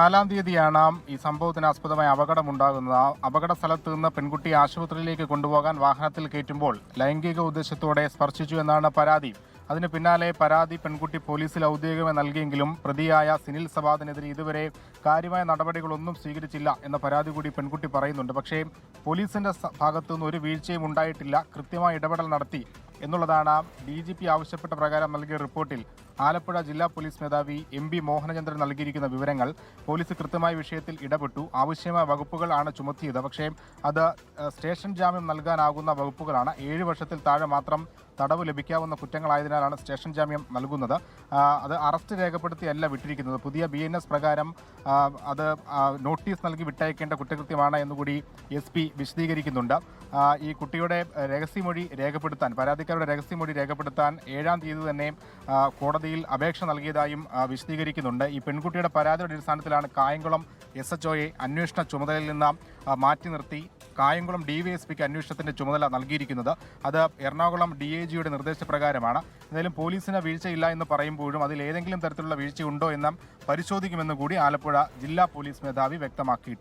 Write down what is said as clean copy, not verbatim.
4-ാം തീയതിയാണ് ഈ സംഭവത്തിന് ആസ്പദമായ അപകടമുണ്ടാകുന്നത്. അപകട സ്ഥലത്ത് നിന്ന് പെൺകുട്ടിയെ ആശുപത്രിയിലേക്ക് കൊണ്ടുപോകാൻ വാഹനത്തിൽ കയറ്റുമ്പോൾ ലൈംഗിക ഉദ്ദേശത്തോടെ സ്പർശിച്ചു എന്നാണ് പരാതി. അതിന് പിന്നാലെ പരാതി പെൺകുട്ടി പോലീസിൽ ഔദ്യോഗികമായി നൽകിയെങ്കിലും പ്രതിയായ സിനിൽ സവാദിനെതിരെ ഇതുവരെ കാര്യമായ നടപടികളൊന്നും സ്വീകരിച്ചില്ല എന്ന പരാതി കൂടി പെൺകുട്ടി പറയുന്നുണ്ട്. പക്ഷേ പോലീസിന്റെ ഭാഗത്തുനിന്ന് ഒരു വീഴ്ചയും ഉണ്ടായിട്ടില്ല, കൃത്യമായ ഇടപെടൽ നടത്തി എന്നുള്ളതാണ് DGP ആവശ്യപ്പെട്ട പ്രകാരം നൽകിയ റിപ്പോർട്ടിൽ ആലപ്പുഴ ജില്ലാ പോലീസ് മേധാവി MB മോഹനചന്ദ്രൻ നൽകിയിരിക്കുന്ന വിവരങ്ങൾ. പോലീസ് കൃത്യമായ വിഷയത്തിൽ ഇടപെട്ടു, ആവശ്യമായ വകുപ്പുകൾ ആണ് ചുമത്തിയത്. പക്ഷേ അത് സ്റ്റേഷൻ ജാമ്യം നൽകാനാകുന്ന വകുപ്പുകളാണ്. 7 വർഷത്തിൽ താഴെ മാത്രം തടവ് ലഭിക്കാവുന്ന കുറ്റങ്ങളായതിനാലാണ് സ്റ്റേഷൻ ജാമ്യം നൽകുന്നത്. അത് അറസ്റ്റ് രേഖപ്പെടുത്തിയല്ല വിട്ടിരിക്കുന്നത്. പുതിയ BNS പ്രകാരം അത് നോട്ടീസ് നൽകി വിട്ടയക്കേണ്ട കുറ്റകൃത്യമാണ് എന്നുകൂടി SP വിശദീകരിക്കുന്നുണ്ട്. ഈ കുട്ടിയുടെ രഹസ്യമൊഴി രേഖപ്പെടുത്താൻ, പരാതിക്കാരുടെ രഹസ്യമൊഴി രേഖപ്പെടുത്താൻ 7-ാം തീയതി തന്നെ കോടതിയിൽ അപേക്ഷ നൽകിയതായും വിശദീകരിക്കുന്നുണ്ട്. ഈ പെൺകുട്ടിയുടെ പരാതിയുടെ അടിസ്ഥാനത്തിലാണ് കായംകുളം SHOയെ അന്വേഷണ ചുമതലയിൽ നിന്ന് മാറ്റി നിർത്തി കായംകുളം DYSPക്ക് അന്വേഷണത്തിന്റെ ചുമതല നൽകിയിരിക്കുന്നത്. അത് എറണാകുളം DIGയുടെ നിർദ്ദേശപ്രകാരമാണ്. എന്തായാലും പോലീസിന് വീഴ്ചയില്ല എന്ന് പറയുമ്പോഴും അതിൽ ഏതെങ്കിലും തരത്തിലുള്ള വീഴ്ചയുണ്ടോ എന്ന് പരിശോധിക്കുമെന്ന് കൂടി ആലപ്പുഴ ജില്ലാ പോലീസ് മേധാവി വ്യക്തമാക്കിയിട്ടുണ്ട്.